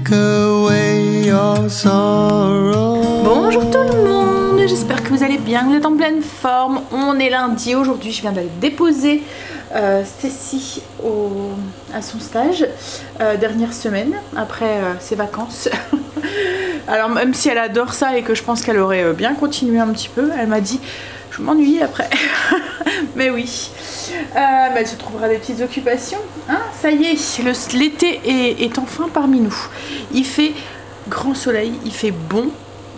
take away your sorrow. Bonjour tout le monde, j'espère que vous allez bien, que vous êtes en pleine forme. On est lundi aujourd'hui, je viens d'aller déposer Stécie à son stage, dernière semaine après ses vacances. Alors même si elle adore ça et que je pense qu'elle aurait bien continué un petit peu, elle m'a dit je m'ennuie après. Mais oui, elle se trouvera des petites occupations, hein. Ça y est, l'été est enfin parmi nous. Il fait grand soleil, il fait bon.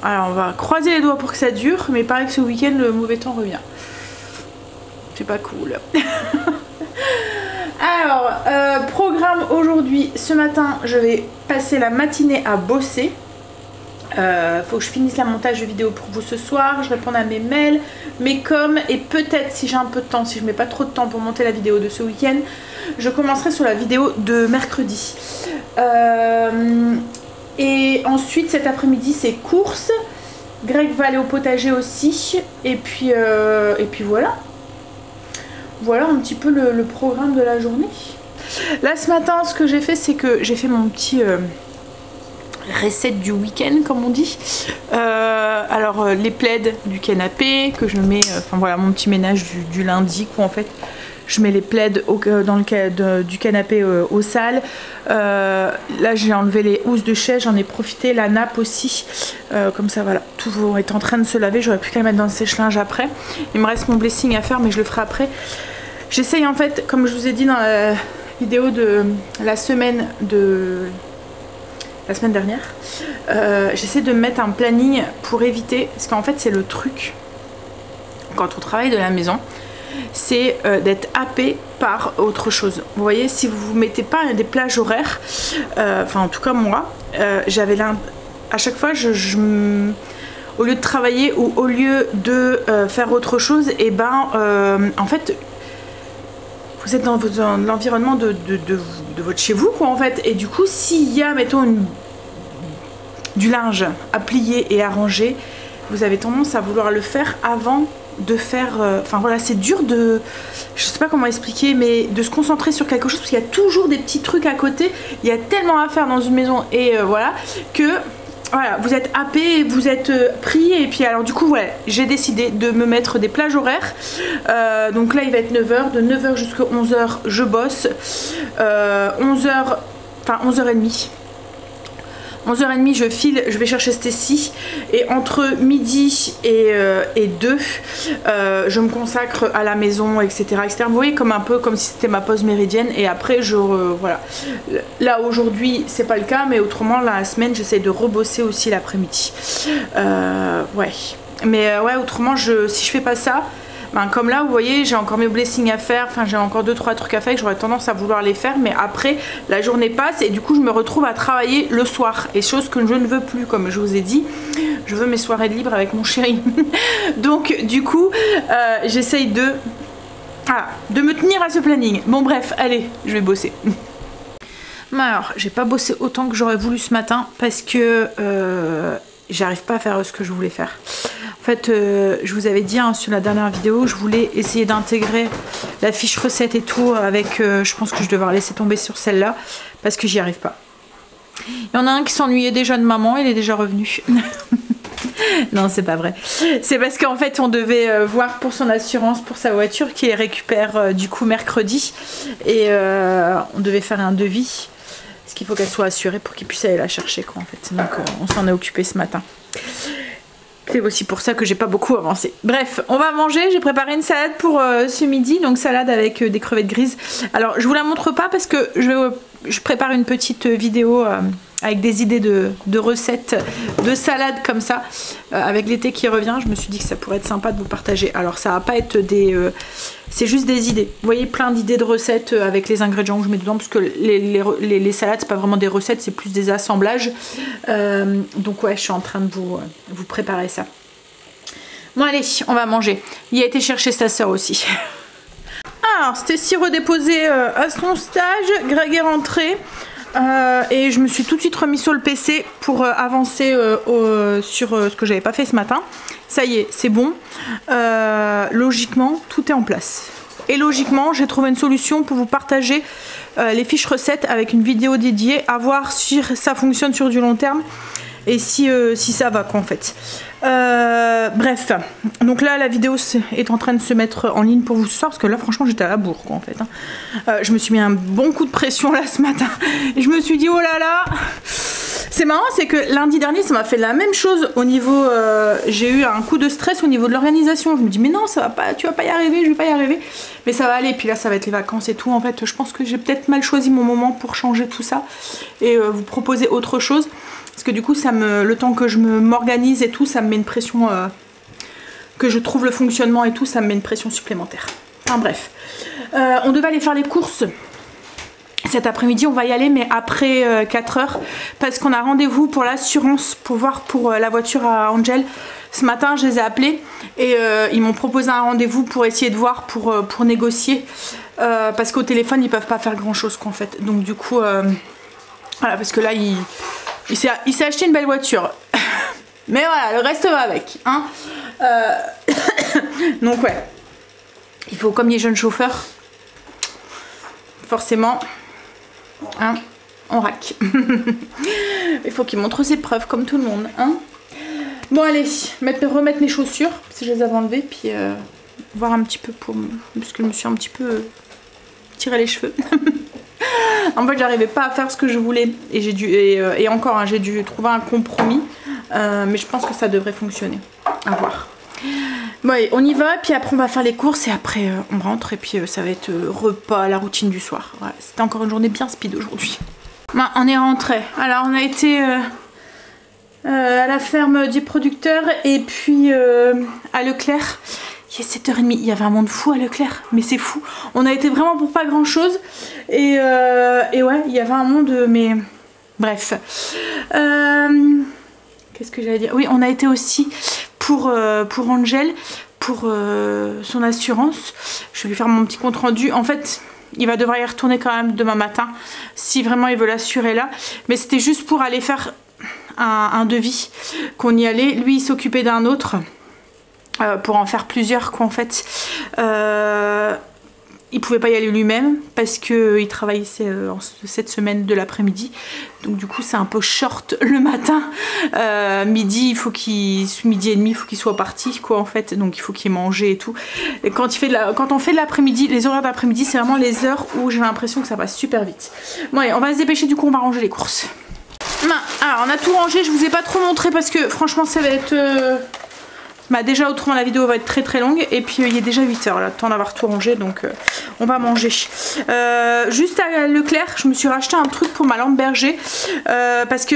Alors on va croiser les doigts pour que ça dure, mais il paraît que ce week-end le mauvais temps revient. C'est pas cool. Alors, programme aujourd'hui, ce matin je vais passer la matinée à bosser. Faut que je finisse la montage de vidéo pour vous ce soir, je réponds à mes mails, mes coms, et peut-être si j'ai un peu de temps, si je mets pas trop de temps pour monter la vidéo de ce week-end, je commencerai sur la vidéo de mercredi. Et ensuite cet après-midi c'est course, Greg va aller au potager aussi, et puis voilà. Voilà un petit peu le programme de la journée. Là ce matin ce que j'ai fait, c'est que j'ai fait mon petit recette du week-end comme on dit. Alors les plaids du canapé que je mets, enfin voilà mon petit ménage du lundi quoi, en fait. Je mets les plaids dans le cas du canapé au sale. Là j'ai enlevé les housses de chaise, j'en ai profité, la nappe aussi. Comme ça voilà, tout est en train de se laver, j'aurais plus qu'à mettre dans le sèche-linge après. Il me reste mon blessing à faire mais je le ferai après. J'essaye en fait, comme je vous ai dit dans la vidéo de la semaine dernière, j'essaie de mettre un planning pour éviter, parce qu'en fait c'est le truc quand on travaille de la maison, c'est d'être happé par autre chose. Vous voyez, si vous vous mettez pas des plages horaires, enfin en tout cas moi, j'avais à chaque fois au lieu de travailler ou au lieu de faire autre chose, et en fait vous êtes dans l'environnement de votre chez vous quoi en fait, et du coup s'il y a mettons du linge à plier et à ranger, vous avez tendance à vouloir le faire avant de faire, enfin voilà, c'est dur de, je sais pas comment expliquer, mais de se concentrer sur quelque chose parce qu'il y a toujours des petits trucs à côté, il y a tellement à faire dans une maison et voilà, que voilà, vous êtes happé, vous êtes pris, et puis alors du coup voilà, j'ai décidé de me mettre des plages horaires. Donc là il va être 9h, de 9h jusqu'à 11h je bosse, 11h, enfin 11h30. 11h30 je file, je vais chercher Stécie, et entre midi et 2 je me consacre à la maison, etc., etc. Vous voyez, comme un peu comme si c'était ma pause méridienne, et après voilà. Là aujourd'hui c'est pas le cas, mais autrement la semaine j'essaie de rebosser aussi l'après-midi. Ouais, mais ouais, autrement si je fais pas ça, comme là vous voyez j'ai encore mes blessings à faire, enfin j'ai encore 2-3 trucs à faire que j'aurais tendance à vouloir les faire, mais après la journée passe et du coup je me retrouve à travailler le soir, et chose que je ne veux plus, comme je vous ai dit, je veux mes soirées libres avec mon chéri. Donc du coup j'essaye de me tenir à ce planning. Bon bref, allez, je vais bosser. Alors j'ai pas bossé autant que j'aurais voulu ce matin parce que j'arrive pas à faire ce que je voulais faire. En fait, je vous avais dit sur la dernière vidéo, je voulais essayer d'intégrer la fiche recette et tout avec, je pense que je devrais laisser tomber sur celle-là parce que j'y arrive pas. Il y en a un qui s'ennuyait déjà de maman, il est déjà revenu. Non, c'est pas vrai. C'est parce qu'en fait, on devait voir pour son assurance, pour sa voiture, qui récupère du coup mercredi, et on devait faire un devis. Parce qu'il faut qu'elle soit assurée pour qu'il puisse aller la chercher quoi en fait. Donc on s'en est occupé ce matin. C'est aussi pour ça que j'ai pas beaucoup avancé. Bref, on va manger. J'ai préparé une salade pour ce midi, donc salade avec des crevettes grises. Alors je vous la montre pas parce que je prépare une petite vidéo avec des idées de recettes de salade comme ça, avec l'été qui revient. Je me suis dit que ça pourrait être sympa de vous partager. Alors ça va pas être c'est juste des idées. Vous voyez, plein d'idées de recettes avec les ingrédients que je mets dedans, parce que les salades c'est pas vraiment des recettes, c'est plus des assemblages. Donc ouais, je suis en train de vous préparer ça. Bon allez, on va manger. Il a été chercher sa soeur aussi. Alors Stécie redéposée à son stage, Greg est rentré. Et je me suis tout de suite remis sur le PC pour avancer sur ce que j'avais pas fait ce matin. Ça y est, c'est bon. Logiquement, tout est en place. Et logiquement, j'ai trouvé une solution pour vous partager les fiches recettes avec une vidéo dédiée, à voir si ça fonctionne sur du long terme et si ça va quoi en fait. Bref, donc là la vidéo est en train de se mettre en ligne pour vous ce soir, parce que là franchement j'étais à la bourre quoi en fait. Je me suis mis un bon coup de pression là ce matin et je me suis dit oh là là. C'est marrant, c'est que lundi dernier ça m'a fait la même chose au niveau, j'ai eu un coup de stress au niveau de l'organisation. Je me dis mais non ça va pas, tu vas pas y arriver, je vais pas y arriver, mais ça va aller. Puis là ça va être les vacances et tout, en fait je pense que j'ai peut-être mal choisi mon moment pour changer tout ça et vous proposer autre chose, parce que du coup ça le temps que je m'organise et tout, ça me met une pression, que je trouve le fonctionnement et tout, ça me met une pression supplémentaire. Enfin bref, on devait aller faire les courses cet après-midi, on va y aller mais après 4 heures, parce qu'on a rendez-vous pour l'assurance, pour voir pour la voiture à Angel. Ce matin je les ai appelés et ils m'ont proposé un rendez-vous pour essayer de voir pour négocier, parce qu'au téléphone ils peuvent pas faire grand chose quoi en fait. Donc du coup voilà, parce que là il s'est acheté une belle voiture mais voilà, le reste va avec hein. Donc ouais, il faut, comme les jeunes chauffeurs forcément hein, on rack. Il faut qu'il montre ses preuves comme tout le monde hein. Bon allez, remettre mes chaussures si je les avais enlevées, puis voir un petit peu parce que je me suis un petit peu tiré les cheveux. En fait j'arrivais pas à faire ce que je voulais et j'ai dû et encore hein, j'ai dû trouver un compromis, mais je pense que ça devrait fonctionner, à voir. Bon allez, on y va, puis après on va faire les courses et après on rentre et puis ça va être repas, la routine du soir. Voilà, c'était encore une journée bien speed aujourd'hui. Bon, on est rentré. Alors on a été à la ferme du producteur et puis à Leclerc. Il est 7h30, il y avait un monde fou à Leclerc, mais c'est fou. On a été vraiment pour pas grand chose et ouais, il y avait un monde, mais bref. Qu'est-ce que j'allais dire? Oui, on a été aussi pour Angel, pour son assurance. Je vais lui faire mon petit compte rendu. En fait, il va devoir y retourner quand même demain matin, si vraiment il veut l'assurer là. Mais c'était juste pour aller faire un devis, qu'on y allait. Lui, il s'occupait d'un autre, pour en faire plusieurs, quoi, en fait. Il pouvait pas y aller lui-même parce qu'il travaillait cette semaine de l'après-midi, donc du coup c'est un peu short le matin. Midi et demi il faut qu'il soit parti quoi en fait, donc il faut qu'il mange et tout. Et quand on fait de l'après-midi, les horaires d'après-midi c'est vraiment les heures où j'ai l'impression que ça passe super vite. Bon allez, on va se dépêcher, du coup on va ranger les courses. Alors on a tout rangé, je vous ai pas trop montré parce que franchement ça va être bah déjà autrement la vidéo va être très très longue, et puis il est déjà 8h là, le temps d'avoir tout rangé, donc on va manger. Juste à Leclerc, je me suis racheté un truc pour ma lampe berger, parce que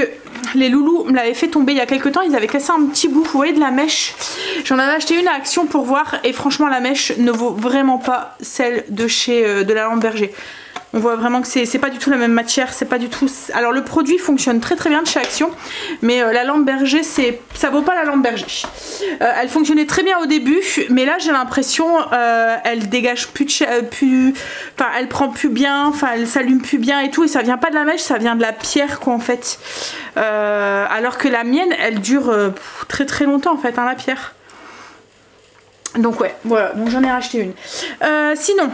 les loulous me l'avaient fait tomber il y a quelques temps, ils avaient cassé un petit bout, vous voyez, de la mèche. J'en avais acheté une à Action pour voir, et franchement la mèche ne vaut vraiment pas celle de chez de la lampe berger. On voit vraiment que c'est pas du tout la même matière, c'est pas du tout... Alors le produit fonctionne très très bien de chez Action, mais la lampe berger, ça vaut pas la lampe berger. Elle fonctionnait très bien au début, mais là j'ai l'impression elle dégage enfin elle prend plus bien, enfin elle s'allume plus bien et tout, et ça vient pas de la mèche, ça vient de la pierre quoi en fait. Alors que la mienne, elle dure très très longtemps en fait, hein, la pierre. Donc ouais, voilà, donc j'en ai racheté une. Sinon...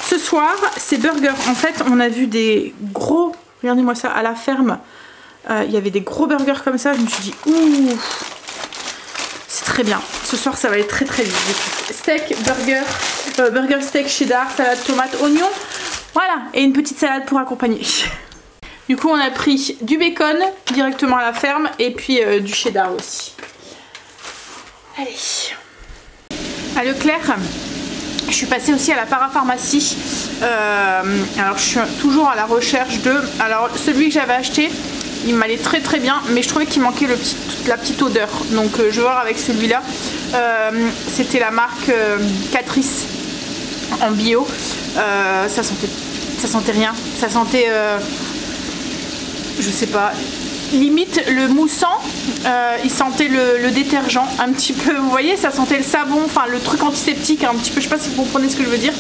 Ce soir, c'est burger. En fait, on a vu des gros... Regardez-moi ça, à la ferme. Il y avait des gros burgers comme ça. Je me suis dit, ouh, c'est très bien. Ce soir, ça va aller très très vite. Steak, burger steak cheddar, salade tomate, oignon. Voilà, et une petite salade pour accompagner. Du coup, on a pris du bacon directement à la ferme et puis du cheddar aussi. Allez. À Leclerc... Je suis passée aussi à la parapharmacie. Alors je suis toujours à la recherche de... Alors celui que j'avais acheté, il m'allait très très bien, mais je trouvais qu'il manquait la petite odeur. Donc je vais voir avec celui-là. C'était la marque Catrice en bio. Ça sentait rien. Ça sentait... je sais pas... Limite le moussant, il sentait le détergent un petit peu, vous voyez, ça sentait le savon, enfin le truc antiseptique un petit peu, je sais pas si vous comprenez ce que je veux dire.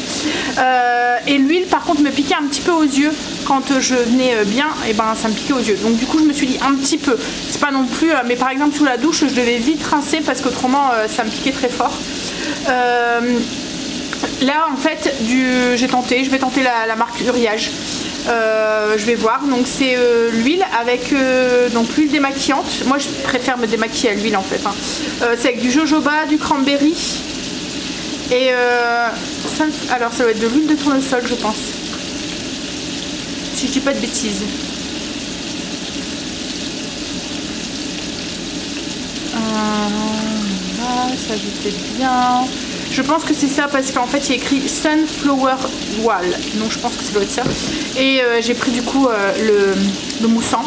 Et l'huile par contre me piquait un petit peu aux yeux quand je venais bien, et ben ça me piquait aux yeux. Donc du coup je me suis dit un petit peu, c'est pas non plus, mais par exemple sous la douche je devais vite rincer parce qu'autrement ça me piquait très fort. là en fait j'ai tenté, je vais tenter la marque Uriage. Je vais voir, donc c'est l'huile avec donc l'huile démaquillante. Moi je préfère me démaquiller à l'huile en fait, hein. C'est avec du jojoba, du cranberry et alors ça va être de l'huile de tournesol je pense, si je dis pas de bêtises. Là, s'ajouter bien. Je pense que c'est ça parce qu'en fait il y a écrit Sunflower Wall, donc je pense que ça doit être ça. Et j'ai pris du coup le moussant,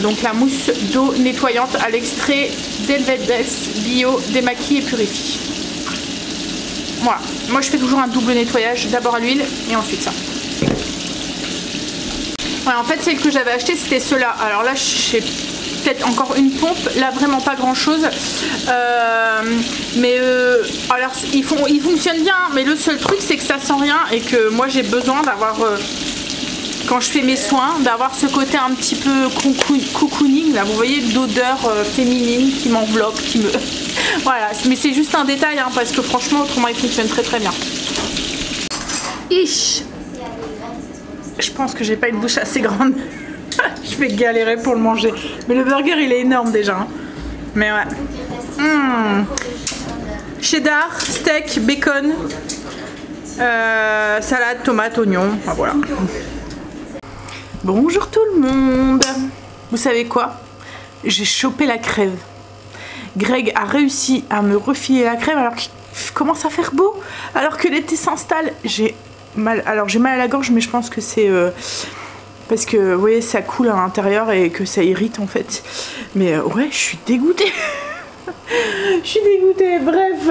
donc la mousse d'eau nettoyante à l'extrait d'Helvetes bio démaquille et purifie. Voilà, moi je fais toujours un double nettoyage, d'abord à l'huile et ensuite ça. Ouais, en fait celle que j'avais acheté c'était ceux-là. Alors là j'ai peut-être encore une pompe, là vraiment pas grand chose, mais alors ils fonctionnent bien, mais le seul truc c'est que ça sent rien et que moi j'ai besoin d'avoir quand je fais mes soins d'avoir ce côté un petit peu cocooning là, vous voyez, d'odeur féminine qui m'enveloppe, qui me voilà, mais c'est juste un détail hein, parce que franchement autrement il fonctionne très très bien. Ich. Je pense que j'ai pas une bouche assez grande. Je vais galérer pour le manger. Mais le burger il est énorme déjà. Hein. Mais ouais. Cheddar, steak, bacon, salade, tomate, oignon. Enfin, voilà. Bonjour tout le monde. Vous savez quoi? J'ai chopé la crève. Greg a réussi à me refiler la crève alors qu'il commence à faire beau. Alors que l'été s'installe. J'ai mal. Alors j'ai mal à la gorge mais je pense que c'est... parce que vous voyez ça coule à l'intérieur et que ça irrite en fait. Mais ouais je suis dégoûtée. Je suis dégoûtée, bref.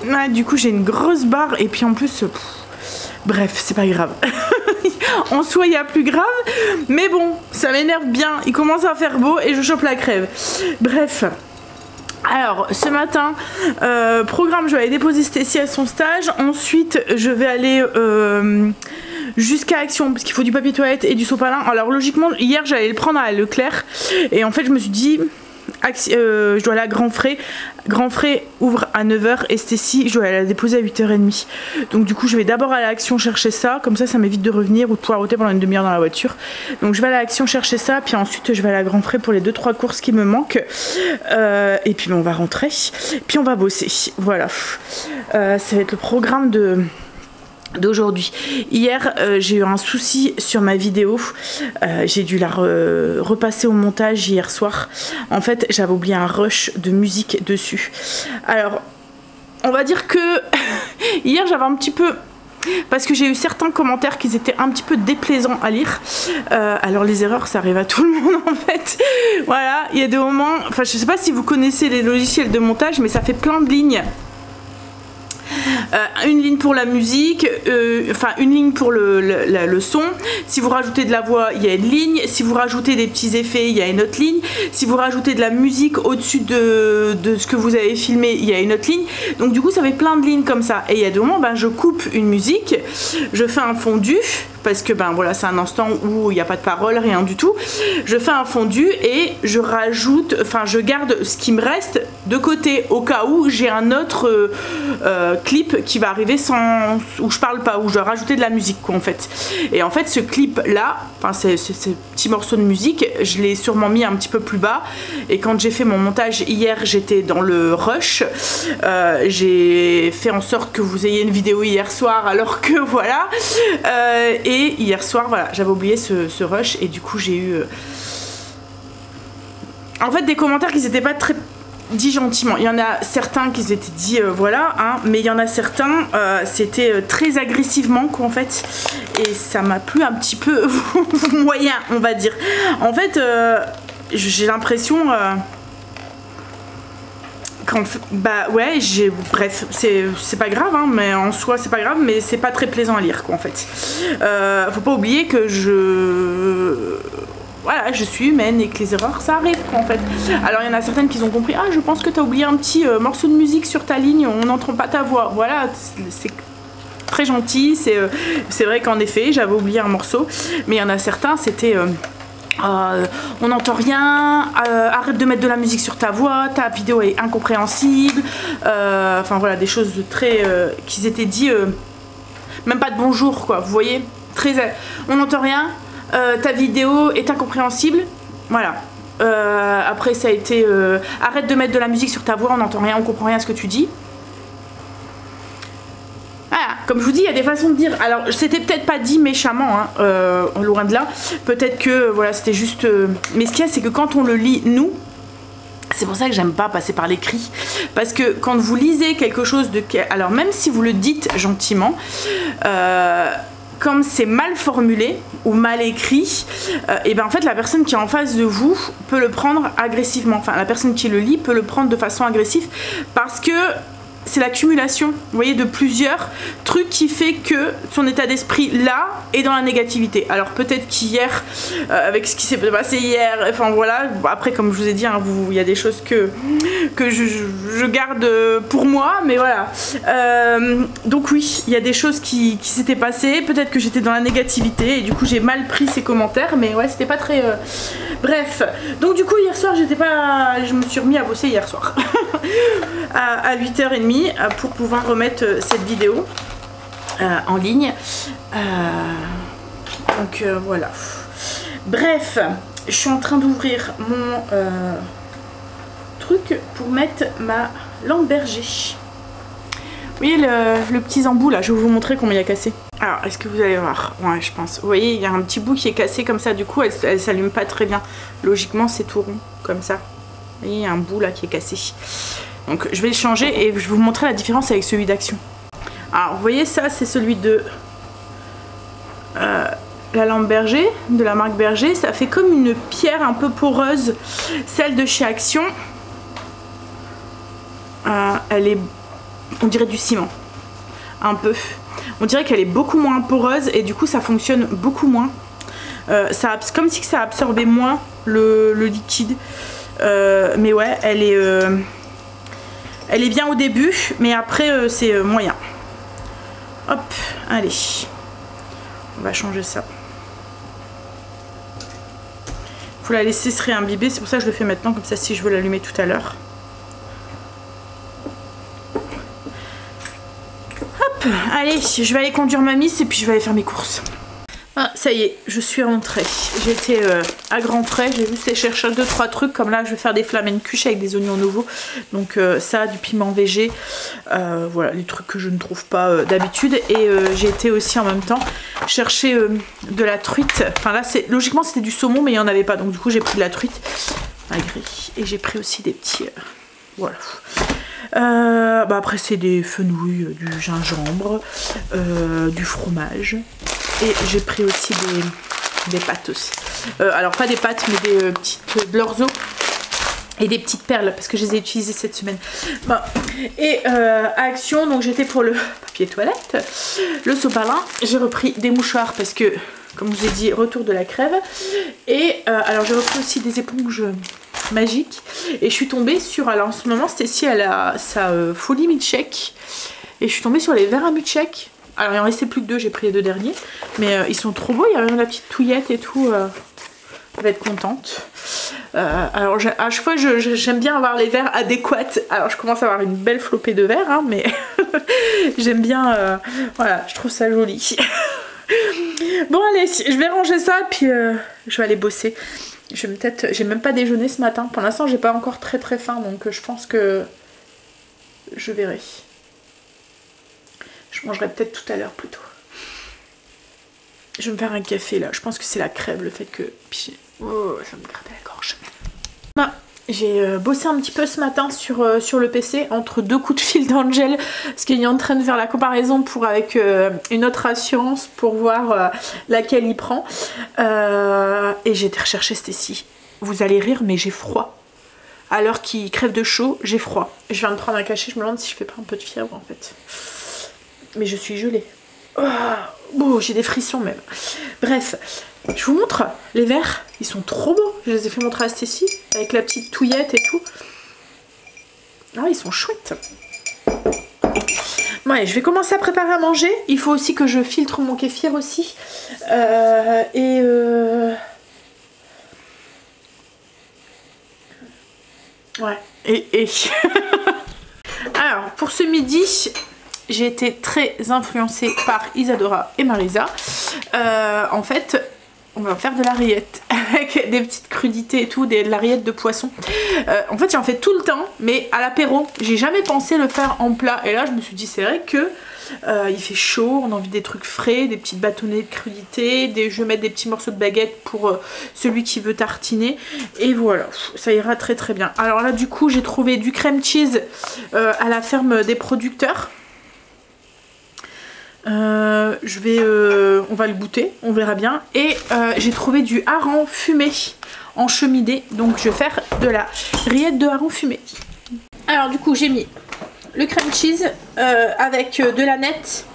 Ouais, du coup j'ai une grosse barre et puis en plus bref c'est pas grave. En soi il y a plus grave. Mais bon ça m'énerve bien. Il commence à faire beau et je chope la crève. Bref. Alors ce matin programme, je vais aller déposer Stécie à son stage. Ensuite je vais aller jusqu'à Action parce qu'il faut du papier toilette et du sopalin. Alors logiquement hier j'allais le prendre à Leclerc et en fait je me suis dit je dois aller à Grand Frais. Grand Frais ouvre à 9 h et Stécie je dois aller la déposer à 8 h 30. Donc du coup je vais d'abord aller à Action chercher ça. Comme ça m'évite de revenir ou de poireauter pendant une demi-heure dans la voiture. Donc je vais aller à Action chercher ça. Puis ensuite je vais aller à Grand Frais pour les 2-3 courses qui me manquent. Et puis on va rentrer. Puis on va bosser. Voilà. Ça va être le programme d'aujourd'hui. Hier j'ai eu un souci sur ma vidéo, j'ai dû la repasser au montage hier soir. En fait j'avais oublié un rush de musique dessus. Alors on va dire que hier j'avais un petit peu, parce que j'ai eu certains commentaires qui étaient un petit peu déplaisants à lire. Alors les erreurs ça arrive à tout le monde en fait. Voilà, il y a des moments, enfin je sais pas si vous connaissez les logiciels de montage mais ça fait plein de lignes. Une ligne pour la musique, enfin une ligne pour le son. Si vous rajoutez de la voix, il y a une ligne. Si vous rajoutez des petits effets, il y a une autre ligne. Si vous rajoutez de la musique au-dessus de ce que vous avez filmé, il y a une autre ligne. Donc du coup ça fait plein de lignes comme ça. Et il y a des moments, ben, je coupe une musique, je fais un fondu, parce que ben voilà c'est un instant où il n'y a pas de parole, rien du tout. Je fais un fondu et je rajoute, enfin je garde ce qui me reste de côté au cas où j'ai un autre clip qui va arriver sans, où je parle pas, où je dois rajouter de la musique quoi en fait. Et en fait ce clip là, enfin ces petits morceaux de musique, je l'ai sûrement mis un petit peu plus bas. Et quand j'ai fait mon montage hier, j'étais dans le rush. J'ai fait en sorte que vous ayez une vidéo hier soir alors que voilà. Et hier soir, voilà, j'avais oublié ce rush et du coup j'ai eu en fait des commentaires qui n'étaient pas très dit gentiment. Il y en a certains qui s'étaient dit voilà, hein, mais il y en a certains c'était très agressivement quoi en fait, et ça m'a plu un petit peu moyen on va dire. En fait j'ai l'impression bah ouais, bref, c'est pas grave hein, mais en soi c'est pas grave, mais c'est pas très plaisant à lire quoi en fait. Faut pas oublier que voilà, je suis humaine et que les erreurs ça arrive quoi en fait. Alors il y en a certaines qui ont compris, ah je pense que t'as oublié un petit morceau de musique sur ta ligne, on n'entend pas ta voix. Voilà, c'est très gentil, c'est vrai qu'en effet j'avais oublié un morceau, mais il y en a certains c'était on n'entend rien, arrête de mettre de la musique sur ta voix, ta vidéo est incompréhensible, enfin voilà des choses très qui s'étaient dit même pas de bonjour quoi, vous voyez, très, on n'entend rien, ta vidéo est incompréhensible, voilà. Après ça a été, arrête de mettre de la musique sur ta voix, on n'entend rien, on comprend rien à ce que tu dis. Voilà, comme je vous dis, il y a des façons de dire. Alors, c'était peut-être pas dit méchamment, hein, loin de là. Peut-être que, voilà, c'était juste... Mais ce qu'il y a, c'est que quand on le lit, nous, c'est pour ça que j'aime pas passer par l'écrit. Parce que quand vous lisez quelque chose de... Alors, même si vous le dites gentiment, comme c'est mal formulé ou mal écrit, et ben en fait, la personne qui est en face de vous peut le prendre agressivement. Enfin, la personne qui le lit peut le prendre de façon agressive parce que... c'est l'accumulation, vous voyez, de plusieurs trucs qui fait que son état d'esprit là est dans la négativité. Alors peut-être qu'hier, avec ce qui s'est passé hier, enfin voilà, après comme je vous ai dit, hein, il y a des choses que je garde pour moi, mais voilà. Donc oui, il y a des choses qui s'étaient passées, peut-être que j'étais dans la négativité et du coup j'ai mal pris ces commentaires, mais ouais, c'était pas très... Bref, donc du coup hier soir, je me suis remis à bosser hier soir à 8h30 pour pouvoir remettre cette vidéo en ligne. Donc voilà. Bref, je suis en train d'ouvrir mon truc pour mettre ma lampe berger. Vous voyez le petit embout là, je vais vous montrer comment il a cassé. Alors, est-ce que vous allez voir? Ouais, je pense. Vous voyez, il y a un petit bout qui est cassé comme ça, du coup, elle s'allume pas très bien. Logiquement, c'est tout rond, comme ça. Vous voyez, il y a un bout là qui est cassé. Donc, je vais le changer et je vais vous montrer la différence avec celui d'Action. Alors, vous voyez, ça, c'est celui de la lampe Berger, de la marque Berger. Ça fait comme une pierre un peu poreuse. Celle de chez Action, elle est, on dirait du ciment. Un peu. On dirait qu'elle est beaucoup moins poreuse et du coup ça fonctionne beaucoup moins. Comme si ça absorbait moins le liquide. Mais ouais, elle est bien au début, mais après c'est moyen. Hop, allez. On va changer ça. Faut la laisser se réimbiber, c'est pour ça que je le fais maintenant, comme ça si je veux l'allumer tout à l'heure. Allez, je vais aller conduire ma miss et puis je vais aller faire mes courses. Ah, ça y est, je suis rentrée. J'étais à grands frais, j'ai juste cherché 2-3 trucs. Comme là, je vais faire des flamencuches avec des oignons nouveaux. Donc ça, du piment VG. Voilà, les trucs que je ne trouve pas d'habitude. Et j'ai été aussi en même temps chercher de la truite. Enfin là, logiquement, c'était du saumon, mais il n'y en avait pas. Donc du coup, j'ai pris de la truite malgré. Et j'ai pris aussi des petits... voilà. Après c'est des fenouilles, du gingembre, du fromage et j'ai pris aussi des pâtes aussi. Alors pas des pâtes mais des petites de l'orzo et des petites perles parce que je les ai utilisées cette semaine. Bon. Et à Action, donc j'étais pour le papier toilette, le sopalin, j'ai repris des mouchoirs parce que comme je vous ai dit, retour de la crève. Et alors j'ai repris aussi des éponges magiques. Et je suis tombée sur, alors en ce moment Stécie elle a sa folie milkshake. Et je suis tombée sur les verres à milkshake. Alors il en restait plus que 2, j'ai pris les 2 derniers. Mais ils sont trop beaux, il y a même la petite touillette et tout. Elle va être contente. Alors à chaque fois j'aime bien avoir les verres adéquats. Alors je commence à avoir une belle flopée de verres, hein, mais j'aime bien, voilà, je trouve ça joli. Bon allez, je vais ranger ça puis je vais aller bosser. J'ai même pas déjeuné ce matin. Pour l'instant j'ai pas encore très faim, donc je pense que je verrai. Je mangerai peut-être tout à l'heure plutôt. Je vais me faire un café là. Je pense que c'est la crève, le fait que... Oh, ça me gratte la gorge. Bah, j'ai bossé un petit peu ce matin sur le PC entre 2 coups de fil d'Angel parce qu'il est en train de faire la comparaison avec une autre assurance pour voir laquelle il prend. Et j'ai été rechercher Stécie. Vous allez rire mais j'ai froid. À l'heure qu'il crève de chaud, j'ai froid. Je viens de prendre un cachet, je me demande si je fais pas un peu de fièvre en fait. Mais je suis gelée. Oh, j'ai des frissons même. Bref, je vous montre les verres. Ils sont trop beaux. Je les ai fait montrer à Stécie avec la petite touillette et tout. Ah, ils sont chouettes. Bon, allez, je vais commencer à préparer à manger. Il faut aussi que je filtre mon kéfir aussi. Ouais. Alors, pour ce midi... j'ai été très influencée par Isadora et Marisa. En fait, on va faire de la rillette avec des petites crudités et tout, de la rillette de poisson. En fait, j'en fais tout le temps, mais à l'apéro, j'ai jamais pensé le faire en plat. Et là, je me suis dit, c'est vrai que il fait chaud, on a envie des trucs frais, des petites bâtonnets de crudités, je vais mettre des petits morceaux de baguette pour celui qui veut tartiner. Et voilà, ça ira très très bien. Alors là, du coup, j'ai trouvé du crème cheese à la ferme des producteurs. On va le goûter, on verra bien. Et j'ai trouvé du hareng fumé en cheminée, donc je vais faire de la rillette de hareng fumé. Alors du coup j'ai mis le crème cheese avec de la nette,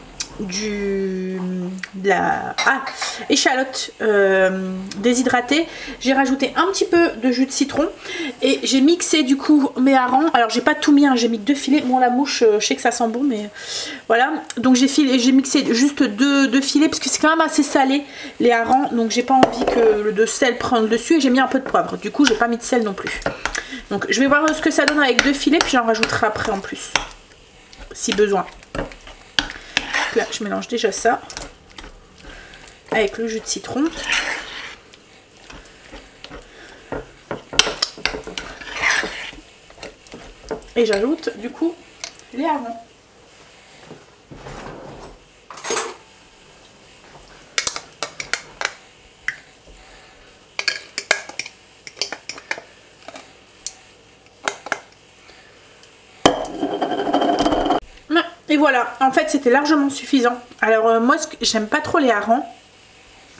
échalote déshydratée. J'ai rajouté un petit peu de jus de citron et j'ai mixé du coup mes harengs. Alors j'ai pas tout mis, hein, j'ai mis 2 filets. Bon, la mouche, je sais que ça sent bon, mais voilà. Donc j'ai mixé juste deux filets parce que c'est quand même assez salé les harengs, donc j'ai pas envie que le sel prenne dessus, et j'ai mis un peu de poivre. Du coup j'ai pas mis de sel non plus. Donc je vais voir ce que ça donne avec 2 filets, puis j'en rajouterai après en plus si besoin. Là je mélange déjà ça avec le jus de citron. Et j'ajoute du coup les harengs. Et voilà, en fait c'était largement suffisant. Alors moi j'aime pas trop les harengs.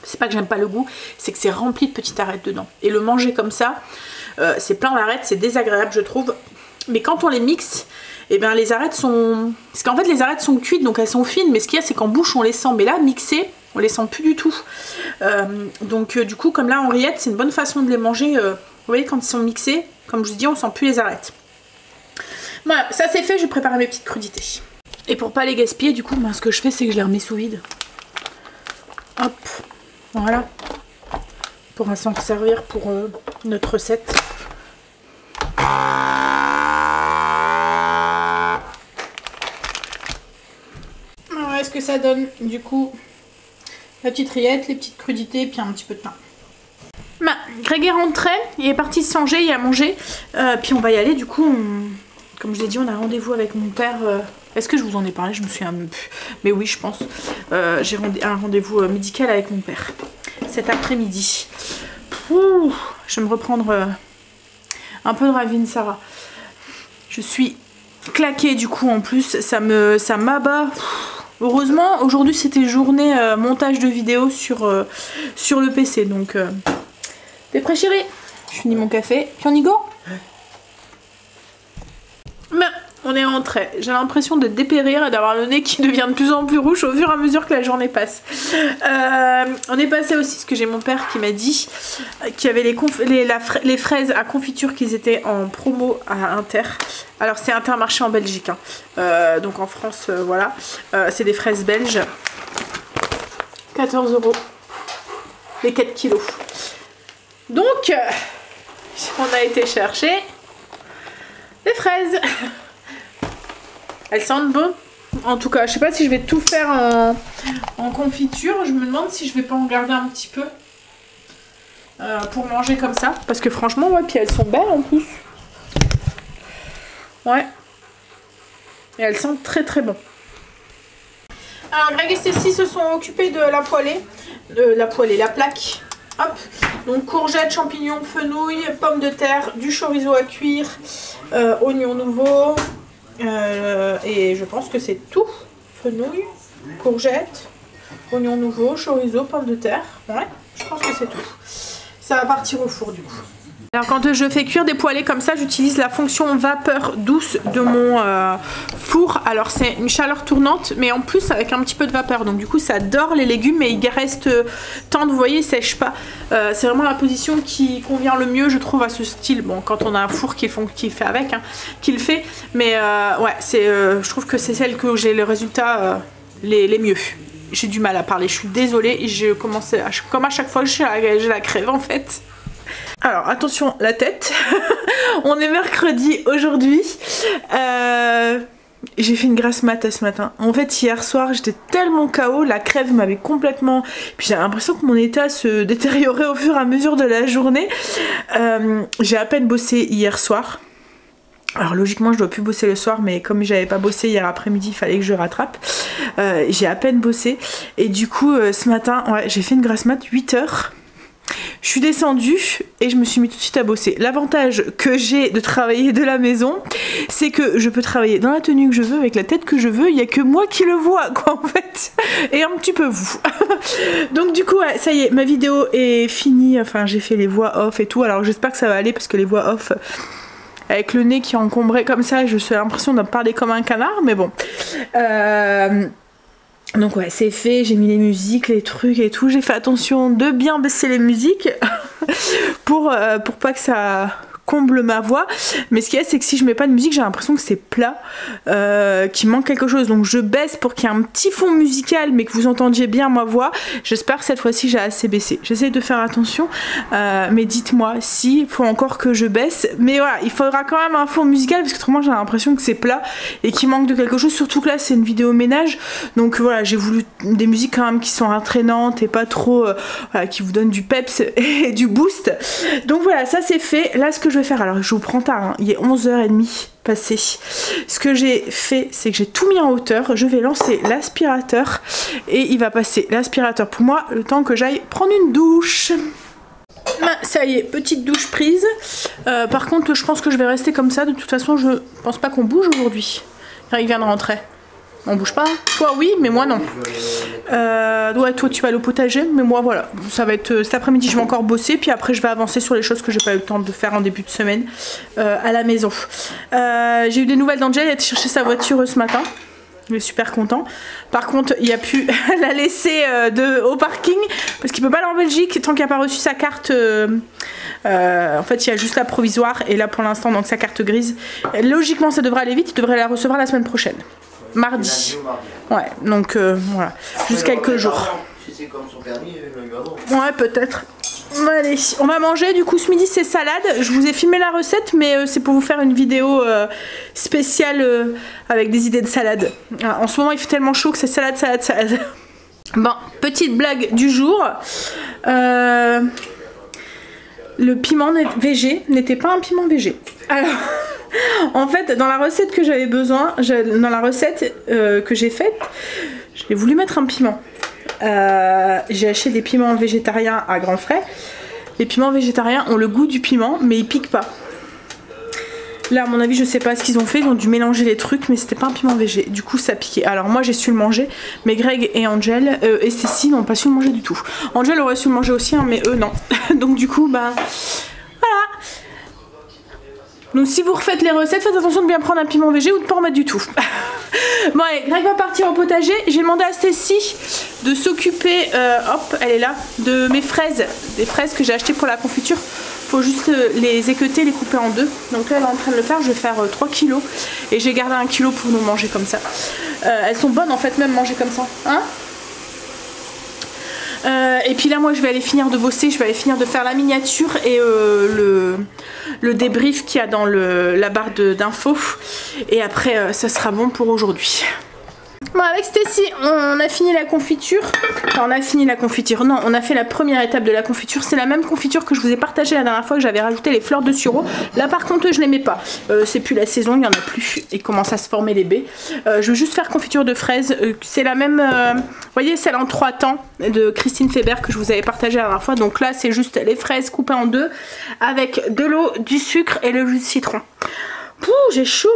C'est pas que j'aime pas le goût, c'est que c'est rempli de petites arêtes dedans. Et le manger comme ça, c'est plein d'arêtes, c'est désagréable je trouve. Mais quand on les mixe, et bien les arêtes sont... Parce qu'en fait les arêtes sont cuites, donc elles sont fines, mais ce qu'il y a c'est qu'en bouche on les sent. Mais là, mixées, on les sent plus du tout. Du coup, comme là en rillette, c'est une bonne façon de les manger. Vous voyez, quand ils sont mixés, comme je vous dis, on sent plus les arêtes. Voilà, ça c'est fait, je vais préparer mes petites crudités. Et pour pas les gaspiller, du coup, ce que je fais, c'est que je les remets sous vide. Hop, voilà. On pourra s'en servir pour notre recette. Voilà ce que ça donne, du coup, la petite rillette, les petites crudités, puis un petit peu de pain. Greg est rentré, il est parti se changer, il a mangé, puis on va y aller, du coup, comme je l'ai dit, on a rendez-vous avec mon père. Est-ce que je vous en ai parlé? Je me souviens même plus. Mais oui, je pense. J'ai un rendez-vous médical avec mon père cet après-midi. Je vais me reprendre un peu de Ravine Sarah. Je suis claquée du coup en plus. Ça m'abat. Heureusement, aujourd'hui c'était journée montage de vidéos sur le PC. Donc, t'es prêt chérie? Je finis mon café. Puis on y go? On est rentré. J'ai l'impression de dépérir et d'avoir le nez qui devient de plus en plus rouge au fur et à mesure que la journée passe. On est passé aussi, parce que j'ai mon père qui m'a dit qu'il y avait les fraises à confiture qui étaient en promo à Inter. Alors c'est Intermarché en Belgique. Hein. Donc en France, voilà. C'est des fraises belges. 14 €. Les 4 kilos. Donc, on a été chercher des fraises. Elles sentent bon. En tout cas, je sais pas si je vais tout faire en confiture. Je me demande si je vais pas en garder un petit peu pour manger comme ça. Parce que franchement, ouais, puis elles sont belles en plus. Ouais. Et elles sentent très très bon. Alors, Greg et Stécie se sont occupés de la poêlée. La plaque. Hop. Donc courgettes, champignons, fenouil, pommes de terre, du chorizo à cuire, oignons nouveaux. Et je pense que c'est tout. Fenouil, courgettes, oignons nouveaux, chorizo, pommes de terre. Ouais, je pense que c'est tout. Ça va partir au four du coup. Alors quand je fais cuire des poêlées comme ça, j'utilise la fonction vapeur douce de mon four. Alors c'est une chaleur tournante, mais en plus avec un petit peu de vapeur. Donc du coup ça dore les légumes, mais il reste tendre, vous voyez, ils sèchent pas. C'est vraiment la position qui convient le mieux, je trouve, à ce style. Bon, quand on a un four qui fait avec, hein, qui le fait. Mais ouais, je trouve que c'est celle que j'ai le résultat les mieux. J'ai du mal à parler, je suis désolée. J'ai commencé, comme à chaque fois, j'ai la crève en fait. Alors attention la tête. On est mercredi aujourd'hui. j'ai fait une grasse mat ce matin. En fait hier soir j'étais tellement KO, la crève m'avait complètement... Puis j'ai l'impression que mon état se détériorait au fur et à mesure de la journée. J'ai à peine bossé hier soir. Alors logiquement je dois plus bosser le soir, mais comme j'avais pas bossé hier après-midi, il fallait que je rattrape. J'ai à peine bossé et du coup ce matin ouais, j'ai fait une grasse mat 8 heures. Je suis descendue et je me suis mis tout de suite à bosser. L'avantage que j'ai de travailler de la maison, c'est que je peux travailler dans la tenue que je veux, avec la tête que je veux, il n'y a que moi qui le vois quoi en fait, et un petit peu vous. Donc du coup ouais, ça y est, ma vidéo est finie, enfin j'ai fait les voix off et tout, alors j'espère que ça va aller parce que les voix off... Avec le nez qui est encombré comme ça, je suis l'impression de parler comme un canard, mais bon. Donc ouais, c'est fait, j'ai mis les musiques, les trucs et tout. J'ai fait attention de bien baisser les musiques pour pas que ça comble ma voix. Mais ce qu'il y a, c'est que si je mets pas de musique, j'ai l'impression que c'est plat, qu'il manque quelque chose. Donc je baisse pour qu'il y ait un petit fond musical, mais que vous entendiez bien ma voix. J'espère que cette fois-ci, j'ai assez baissé. J'essaie de faire attention, mais dites-moi s'il faut encore que je baisse. Mais voilà, il faudra quand même un fond musical, parce que autrement, j'ai l'impression que c'est plat et qu'il manque de quelque chose. Surtout que là, c'est une vidéo ménage. Donc voilà, j'ai voulu des musiques quand même qui sont entraînantes et pas trop... voilà, qui vous donnent du peps et du boost. Donc voilà, ça c'est fait. Là, ce que je vais faire, alors je vous prends tard, hein, il est 11h30 passé. Ce que j'ai fait, c'est que j'ai tout mis en hauteur. Je vais lancer l'aspirateur et il va passer l'aspirateur pour moi le temps que j'aille prendre une douche. Ça y est, petite douche prise. Par contre, je pense que je vais rester comme ça. De toute façon, je pense pas qu'on bouge aujourd'hui. Il vient de rentrer. On bouge pas. Toi oui, mais moi non. Ouais, toi tu vas aller au potager, mais moi voilà. Ça va être cet après-midi, je vais encore bosser, puis après je vais avancer sur les choses que j'ai pas eu le temps de faire en début de semaine à la maison. J'ai eu des nouvelles d'Angel, elle a été chercher sa voiture ce matin. Il est super content. Par contre, il a pu la laisser au parking parce qu'il peut pas aller en Belgique tant qu'il n'a pas reçu sa carte. En fait, il y a juste la provisoire et là pour l'instant, donc sa carte grise. Logiquement, ça devrait aller vite. Il devrait la recevoir la semaine prochaine. Mardi. Ouais, donc voilà. Juste quelques jours. Si c'est comme son permis, ouais, peut-être. Allez, on va manger. Du coup, ce midi, c'est salade. Je vous ai filmé la recette, mais c'est pour vous faire une vidéo spéciale avec des idées de salade. En ce moment, il fait tellement chaud que c'est salade, salade, salade. Bon, petite blague du jour. Le piment végé n'était pas un piment végé. Alors... En fait, dans la recette que j'avais besoin, dans la recette que j'ai faite, j'ai voulu mettre un piment. J'ai acheté des piments végétariens à grands frais. Les piments végétariens ont le goût du piment, mais ils piquent pas. Là, à mon avis, je sais pas ce qu'ils ont fait. Ils ont dû mélanger les trucs, mais c'était pas un piment végé. Du coup, ça piquait. Alors moi, j'ai su le manger, mais Greg et Angel et Cécile n'ont pas su le manger du tout. Angel aurait su le manger aussi, hein, mais eux non. Donc du coup, bah voilà. Donc si vous refaites les recettes, faites attention de bien prendre un piment végé ou de pas en mettre du tout. Bon allez, Greg va partir au potager. J'ai demandé à Stécie de s'occuper, hop, elle est là, de mes fraises. Des fraises que j'ai achetées pour la confiture. Faut juste les équeuter, les couper en deux. Donc là elle est en train de le faire, je vais faire 3 kilos. Et j'ai gardé 1 kilo pour nous manger comme ça. Elles sont bonnes en fait même manger comme ça. Hein? Et puis là moi je vais aller finir de bosser, je vais aller finir de faire la miniature et le débrief qu'il y a dans la barre d'infos. Et après ça sera bon pour aujourd'hui. Bon, avec Stécie, on a fini la confiture. Enfin, on a fini la confiture. Non, on a fait la première étape de la confiture. C'est la même confiture que je vous ai partagée la dernière fois, que j'avais rajouté les fleurs de sureau. Là, par contre, je l'aimais pas. C'est plus la saison, il n'y en a plus. Et commence à se former les baies. Je veux juste faire confiture de fraises. C'est la même, vous voyez, celle en 3 temps de Christine Faber que je vous avais partagée la dernière fois. Donc là, c'est juste les fraises coupées en deux avec de l'eau, du sucre et le jus de citron. Pouh, j'ai chaud.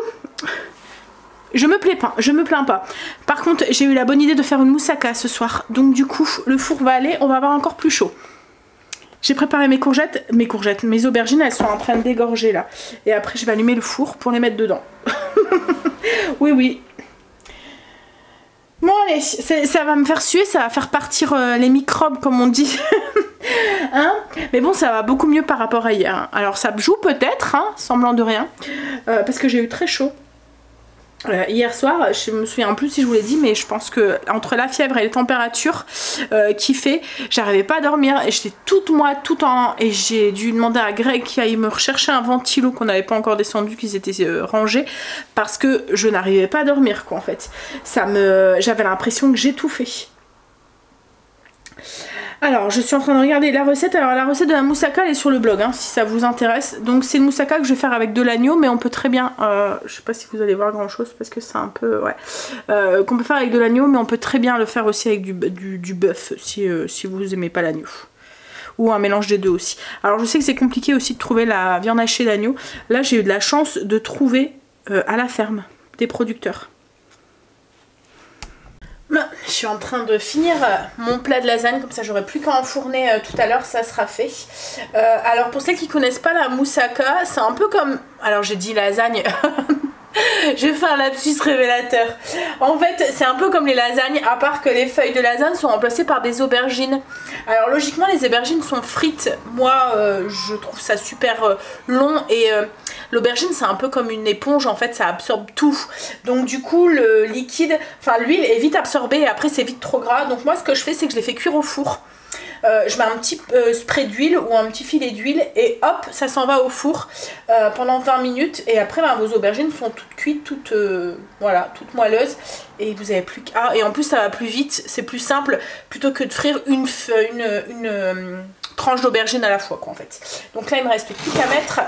Je me plains pas. Par contre, j'ai eu la bonne idée de faire une moussaka ce soir. Donc du coup, le four va aller, on va avoir encore plus chaud. J'ai préparé mes aubergines, elles sont en train de dégorger là. Et après, je vais allumer le four pour les mettre dedans. Oui, oui. Bon allez, ça va me faire suer, ça va faire partir les microbes comme on dit. Hein, mais bon, ça va beaucoup mieux par rapport à hier. Alors ça joue peut-être, hein, semblant de rien. Parce que j'ai eu très chaud. Hier soir, je me souviens plus si je vous l'ai dit, mais je pense que entre la fièvre et les températures qu'il fait, j'arrivais pas à dormir et j'étais toute moite, tout en... Et j'ai dû demander à Greg qu'il aille me rechercher un ventilo qu'on n'avait pas encore descendu, qu'ils étaient rangés, parce que je n'arrivais pas à dormir quoi en fait. J'avais l'impression que j'étouffais. Alors, je suis en train de regarder la recette. Alors, la recette de la moussaka, elle est sur le blog, hein, si ça vous intéresse. Donc, c'est une moussaka que je vais faire avec de l'agneau, mais on peut très bien... je sais pas si vous allez voir grand chose, parce que c'est un peu... Ouais. Qu'on peut faire avec de l'agneau, mais on peut très bien le faire aussi avec du bœuf, si vous aimez pas l'agneau. Ou un mélange des deux aussi. Alors, je sais que c'est compliqué aussi de trouver la viande hachée d'agneau. Là, j'ai eu de la chance de trouver à la ferme des producteurs. Je suis en train de finir mon plat de lasagne, comme ça j'aurai plus qu'à enfourner tout à l'heure, ça sera fait. Alors pour celles qui connaissent pas la moussaka, c'est un peu comme... Alors j'ai dit lasagne, je vais faire un lapsus révélateur. En fait c'est un peu comme les lasagnes, à part que les feuilles de lasagne sont remplacées par des aubergines. Alors logiquement les aubergines sont frites, moi je trouve ça super long et... L'aubergine c'est un peu comme une éponge en fait, ça absorbe tout. Donc du coup le liquide, enfin l'huile est vite absorbée et après c'est vite trop gras. Donc moi ce que je fais c'est que je les fais cuire au four. Je mets un petit spray d'huile ou un petit filet d'huile et hop ça s'en va au four pendant 20 minutes. Et après ben, vos aubergines sont toutes cuites, voilà, toutes moelleuses. Et vous avez plus qu'à... et en plus ça va plus vite, c'est plus simple plutôt que de frire une tranche d'aubergine à la fois quoi en fait. Donc là il me reste plus qu'à mettre...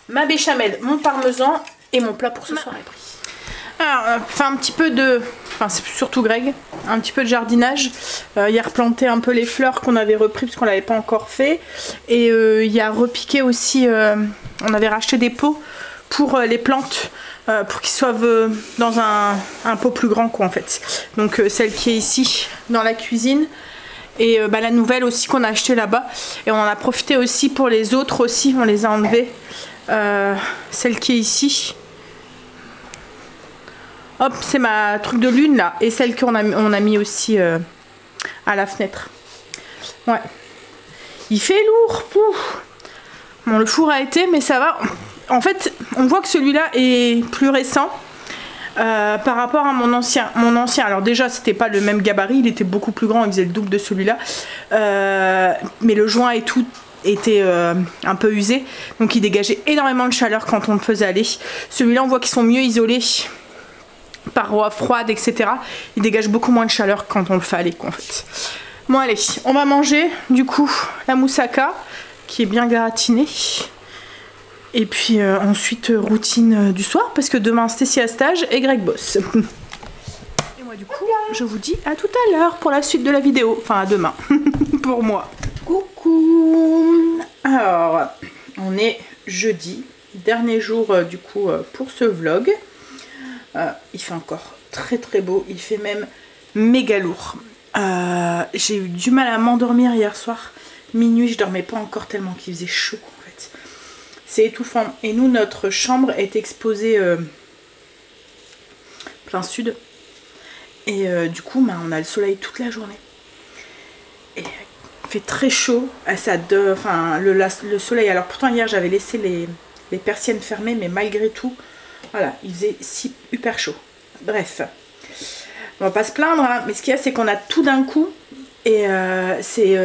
ma béchamel, mon parmesan et mon plat pour ce soir est pris. Alors, fait un petit peu de... Enfin, c'est surtout Greg. Un petit peu de jardinage. Il a replanté un peu les fleurs qu'on avait repris parce qu'on l'avait pas encore fait. Et il a repiqué aussi... on avait racheté des pots pour les plantes. Pour qu'ils soient dans un pot plus grand quoi en fait. Donc celle qui est ici dans la cuisine. Et bah, la nouvelle aussi qu'on a acheté là-bas. Et on en a profité aussi pour les autres aussi. On les a enlevées. Celle qui est ici, hop c'est ma truc de lune là, et celle qu'on a mis aussi à la fenêtre. Ouais, il fait lourd. Pouf. Bon le four a été mais ça va. En fait on voit que celui-là est plus récent par rapport à mon ancien. Alors déjà c'était pas le même gabarit, il était beaucoup plus grand, il faisait le double de celui-là, mais le joint et tout était un peu usé, donc il dégageait énormément de chaleur quand on le faisait aller. Celui-là on voit qu'ils sont mieux isolés, parois froides etc. Il dégage beaucoup moins de chaleur quand on le fait aller quoi, en fait. Bon allez, on va manger du coup la moussaka qui est bien gratinée. Et puis ensuite routine du soir parce que demain Stécie à stage et Greg bosse. Et moi du coup je vous dis à tout à l'heure pour la suite de la vidéo, enfin à demain pour moi. Coucou. Alors on est jeudi, dernier jour du coup pour ce vlog. Il fait encore très très beau, il fait même méga lourd. J'ai eu du mal à m'endormir hier soir, minuit je dormais pas encore tellement qu'il faisait chaud en fait. C'est étouffant. Et nous notre chambre est exposée plein sud. Et du coup bah, on a le soleil toute la journée. Et il fait très chaud. Enfin, le soleil. Alors pourtant hier j'avais laissé les persiennes fermées. Mais malgré tout, voilà, il faisait hyper chaud. Bref. On va pas se plaindre. Hein, mais ce qu'il y a c'est qu'on a tout d'un coup. Et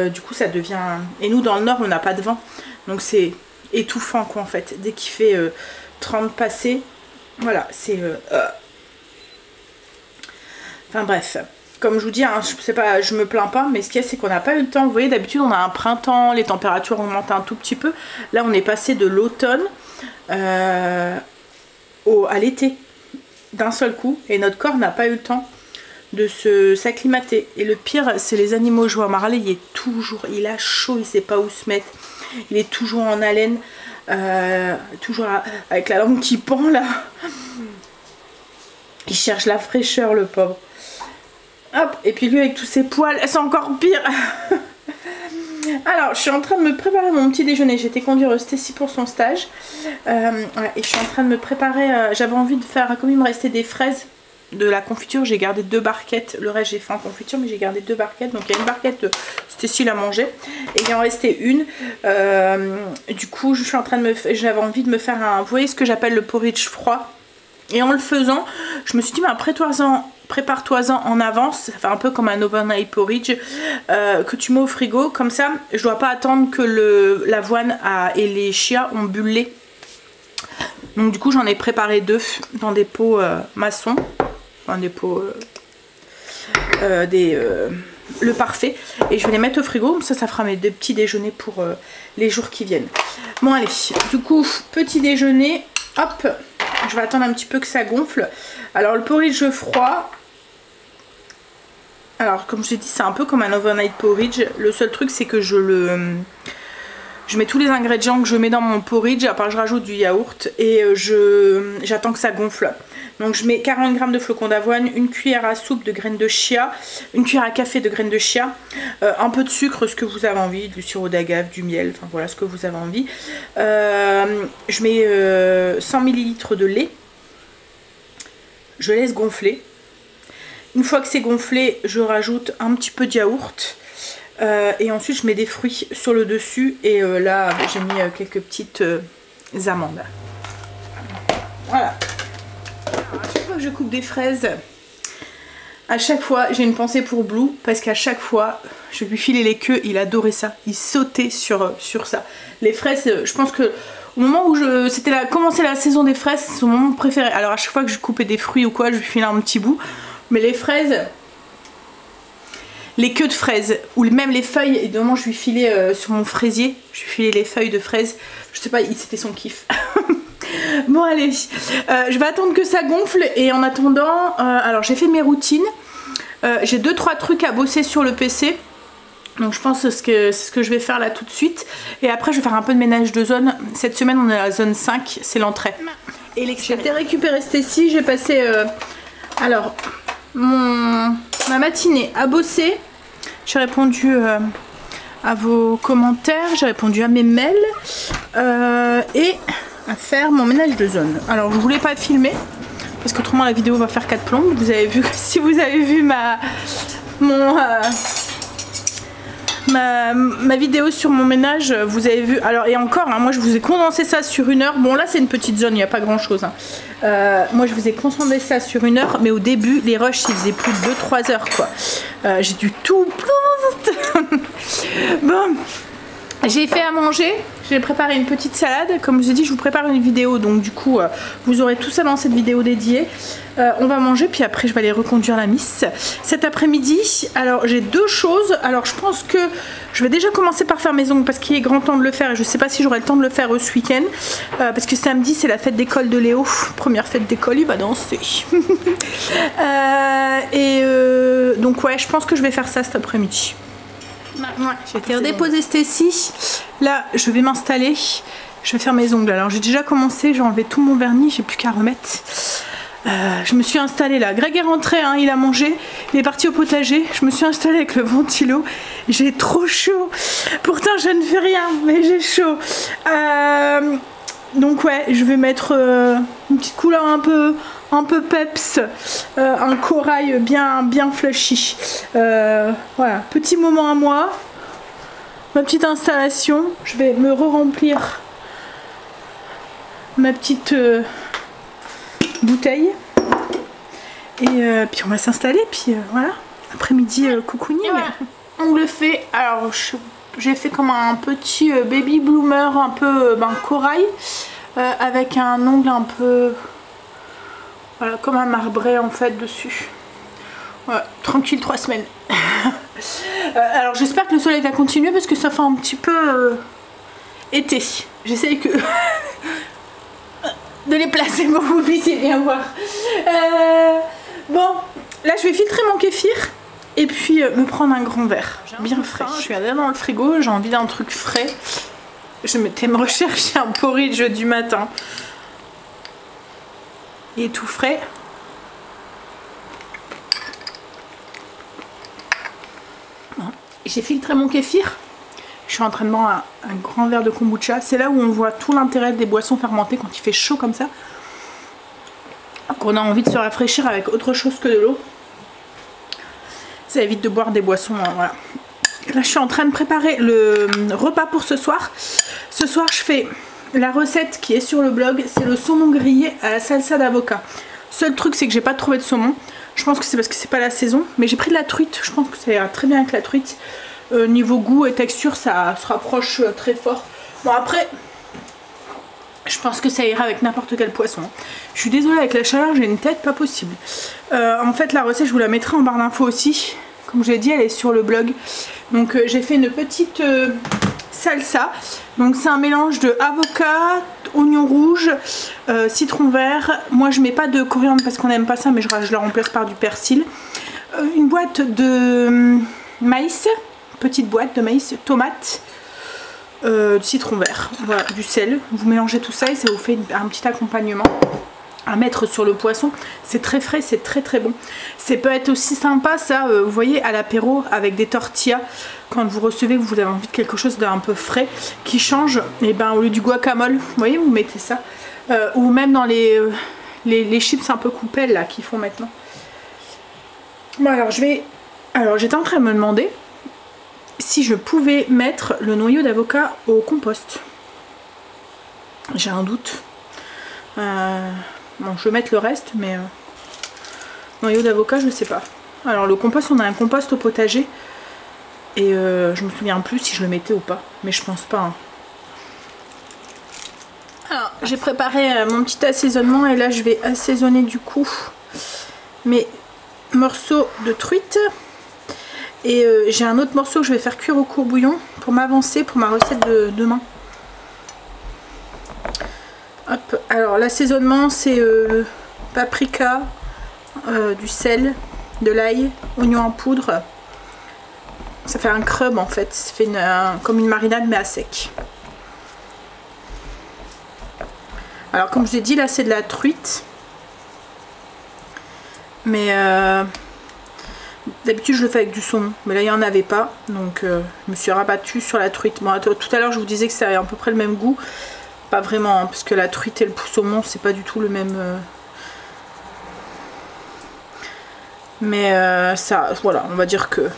du coup ça devient... Et nous dans le nord on n'a pas de vent. Donc c'est étouffant quoi en fait. Dès qu'il fait 30 passés. Voilà, c'est... Enfin bref. Comme je vous dis, hein, je me plains pas, mais ce qu'il y a c'est qu'on n'a pas eu le temps. Vous voyez d'habitude on a un printemps, les températures augmentent un tout petit peu. Là on est passé de l'automne à l'été d'un seul coup. Et notre corps n'a pas eu le temps de s'acclimater. Et le pire c'est les animaux. Je vois Marley, il a chaud, il sait pas où se mettre. Il est toujours en haleine. Toujours avec la langue qui pend là. Il cherche la fraîcheur le pauvre. Hop, et puis lui avec tous ses poils, c'est encore pire. Alors je suis en train de me préparer mon petit déjeuner. J'ai été conduire Stécie pour son stage et je suis en train de me préparer. J'avais envie de faire, comme il me restait des fraises de la confiture, j'ai gardé 2 barquettes. Le reste j'ai fait en confiture, mais j'ai gardé 2 barquettes. Donc il y a une barquette, Stécie l'a mangée et il en restait une. Du coup je suis en train de j'avais envie de me faire un, vous voyez ce que j'appelle le porridge froid. Et en le faisant, je me suis dit, bah, prépare-toi-en en avance. Ça fait un peu comme un overnight porridge que tu mets au frigo. Comme ça, je dois pas attendre que l'avoine et les chia ont bullé. Donc du coup, j'en ai préparé 2 dans des pots maçons. Enfin, des pots... le parfait. Et je vais les mettre au frigo. Comme ça, ça fera mes petits déjeuners pour les jours qui viennent. Bon, allez. Du coup, petit déjeuner. Hop. Je vais attendre un petit peu que ça gonfle. Alors, le porridge froid... Alors, comme je l'ai dit, c'est un peu comme un overnight porridge. Le seul truc, c'est que je mets tous les ingrédients que je mets dans mon porridge, à part je rajoute du yaourt et j'attends que ça gonfle. Donc je mets 40 g de flocons d'avoine, une cuillère à soupe de graines de chia, une cuillère à café de graines de chia, un peu de sucre, ce que vous avez envie, du sirop d'agave, du miel, enfin voilà ce que vous avez envie. Je mets 100 ml de lait, je laisse gonfler. Une fois que c'est gonflé, je rajoute un petit peu de yaourt. Et ensuite je mets des fruits sur le dessus et là j'ai mis quelques petites amandes. Voilà. Alors, à chaque fois que je coupe des fraises, à chaque fois j'ai une pensée pour Blue parce qu'à chaque fois je lui filais les queues, il adorait ça, il sautait sur ça. Les fraises, je pense que au moment où commençait la saison des fraises, c'est son moment préféré. Alors à chaque fois que je coupais des fruits ou quoi, je lui filais un petit bout, mais les fraises... Les queues de fraises, ou même les feuilles, et de moment je lui filais sur mon fraisier, je lui filais les feuilles de fraises, je sais pas, c'était son kiff. Bon allez, je vais attendre que ça gonfle, et en attendant, alors j'ai fait mes routines, j'ai 2-3 trucs à bosser sur le PC, donc je pense que c'est ce que je vais faire là tout de suite, et après je vais faire un peu de ménage de zone. Cette semaine on est à la zone 5, c'est l'entrée. Et j'ai été récupérer Stécie, j'ai passé, alors... ma matinée à bosser, j'ai répondu à vos commentaires, j'ai répondu à mes mails et à faire mon ménage de zone. Alors je voulais pas filmer parce qu'autrement la vidéo va faire 4 plombes. Vous avez vu, si vous avez vu ma vidéo sur mon ménage, vous avez vu. Alors et encore, hein, moi je vous ai condensé ça sur 1 heure. Bon là c'est une petite zone, il n'y a pas grand chose. Hein. Moi je vous ai condensé ça sur 1 heure, mais au début les rushs ils faisaient plus de 2-3 heures quoi. J'ai dû tout. Bon. J'ai fait à manger, j'ai préparé une petite salade, comme je vous ai dit je vous prépare une vidéo donc du coup vous aurez tout ça dans cette vidéo dédiée. On va manger puis après je vais aller reconduire la miss cet après-midi. Alors j'ai 2 choses, alors je pense que je vais déjà commencer par faire mes ongles parce qu'il est grand temps de le faire et je sais pas si j'aurai le temps de le faire ce week-end parce que samedi c'est la fête d'école de Léo, première fête d'école, il va danser. Donc ouais je pense que je vais faire ça cet après-midi. Ouais, j'ai été redéposer Stécie. Là, je vais m'installer. Je vais faire mes ongles. Alors, j'ai déjà commencé. J'ai enlevé tout mon vernis. J'ai plus qu'à remettre. Je me suis installée là. Greg est rentré. Hein, il a mangé. Il est parti au potager. Je me suis installée avec le ventilo. J'ai trop chaud. Pourtant, je ne fais rien. Mais j'ai chaud. Donc, ouais, je vais mettre une petite couleur un peu peps, un corail bien flashy. Voilà, petit moment à moi, ma petite installation. Je vais me re-remplir ma petite bouteille et puis on va s'installer. Puis voilà, après-midi cocooning. Voilà. Ongle fait. Alors j'ai fait comme un petit baby bloomer, un peu corail, avec un ongle un peu. Voilà, comme un marbré en fait dessus. Voilà, tranquille 3 semaines. Alors j'espère que le soleil va continuer parce que ça fait un petit peu été. J'essaye que de les placer pour que vous puissiez bien voir. Bon, là je vais filtrer mon kéfir et puis me prendre un grand verre bien frais. Je suis allée dans le frigo, j'ai envie d'un truc frais. Je m'étais me rechercher un porridge du matin. Il est tout frais. Bon. J'ai filtré mon kéfir. Je suis en train de boire un grand verre de kombucha. C'est là où on voit tout l'intérêt des boissons fermentées quand il fait chaud comme ça. Qu'on a envie de se rafraîchir avec autre chose que de l'eau. Ça évite de boire des boissons. Voilà. Là je suis en train de préparer le repas pour ce soir. Ce soir je fais la recette qui est sur le blog, c'est le saumon grillé à la salsa d'avocat. Seul truc, c'est que j'ai pas trouvé de saumon. Je pense que c'est parce que c'est pas la saison, mais j'ai pris de la truite. Je pense que ça ira très bien avec la truite. Niveau goût et texture, ça se rapproche très fort. Bon, après, je pense que ça ira avec n'importe quel poisson. Je suis désolée, avec la chaleur, j'ai une tête pas possible. En fait, la recette, je vous la mettrai en barre d'infos aussi. Comme j'ai dit, elle est sur le blog. Donc, j'ai fait une petite salsa. Donc, c'est un mélange de avocat, oignon rouge, citron vert. Moi, je mets pas de coriandre parce qu'on n'aime pas ça, mais je la remplace par du persil. Une boîte de maïs, petite boîte de maïs, tomate. Du citron vert, voilà, du sel. Vous mélangez tout ça et ça vous fait un petit accompagnement à mettre sur le poisson. C'est très frais, c'est très très bon. Ça peut être aussi sympa ça, vous voyez, à l'apéro avec des tortillas. Quand vous recevez, vous avez envie de quelque chose d'un peu frais qui change, et ben au lieu du guacamole, vous voyez, vous mettez ça. Ou même dans les chips un peu coupelles là qu'ils font maintenant. Bon alors j'étais en train de me demander si je pouvais mettre le noyau d'avocat au compost. J'ai un doute. Bon, je vais mettre le reste, mais noyau d'avocat, je ne sais pas. Alors le compost, on a un compost au potager. Et je me souviens plus si je le mettais ou pas. Mais je pense pas. Hein. Alors, j'ai préparé mon petit assaisonnement. Et là, je vais assaisonner du coup mes morceaux de truite. Et j'ai un autre morceau que je vais faire cuire au courbouillon pour m'avancer pour ma recette de demain. Hop. Alors l'assaisonnement c'est paprika, du sel, de l'ail, oignon en poudre. Ça fait un crumb en fait, ça fait comme une marinade mais à sec. Alors comme je vous ai dit là c'est de la truite. Mais d'habitude je le fais avec du saumon, mais là il n'y en avait pas, donc je me suis rabattue sur la truite. Bon, tout à l'heure je vous disais que ça avait à peu près le même goût, pas vraiment, hein, parce que la truite et le saumon c'est pas du tout le même. Mais ça, voilà, on va dire que,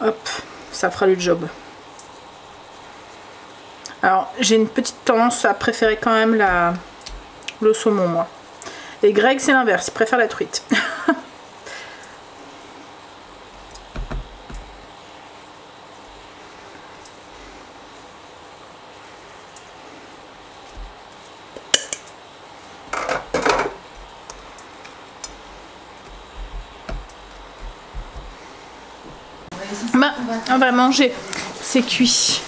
hop, ça fera le job. Alors j'ai une petite tendance à préférer quand même le saumon moi. Et Greg c'est l'inverse, il préfère la truite. Bah, on va manger, c'est cuit.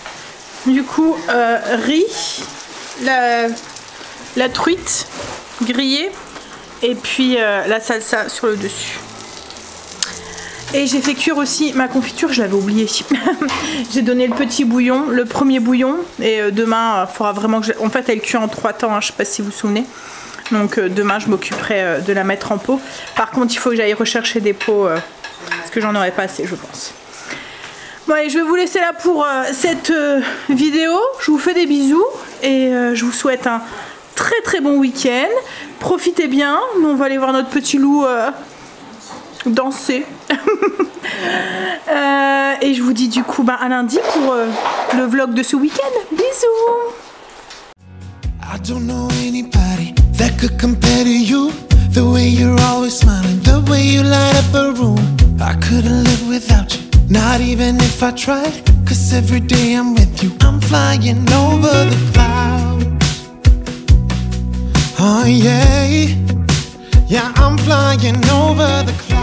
Du coup, riz, la truite grillée et puis la salsa sur le dessus. Et j'ai fait cuire aussi ma confiture, je l'avais oublié. J'ai donné le petit bouillon, le premier bouillon, et demain, il faudra vraiment que je... En fait, elle cuit en 3 temps, hein, je sais pas si vous vous souvenez. Donc demain, je m'occuperai de la mettre en pot. Par contre, il faut que j'aille rechercher des pots, parce que j'en aurai pas assez, je pense. Bon allez, je vais vous laisser là pour cette vidéo. Je vous fais des bisous et je vous souhaite un très très bon week-end. Profitez bien. Nous on va aller voir notre petit loup danser. Et je vous dis du coup à lundi pour le vlog de ce week-end. Bisous. I don't know anybody that could compare to you. The way you're always smiling, the way you light up a room. I couldn't live without you. Not even if I tried, 'cause every day I'm with you, I'm flying over the clouds. Oh yeah, yeah, I'm flying over the clouds.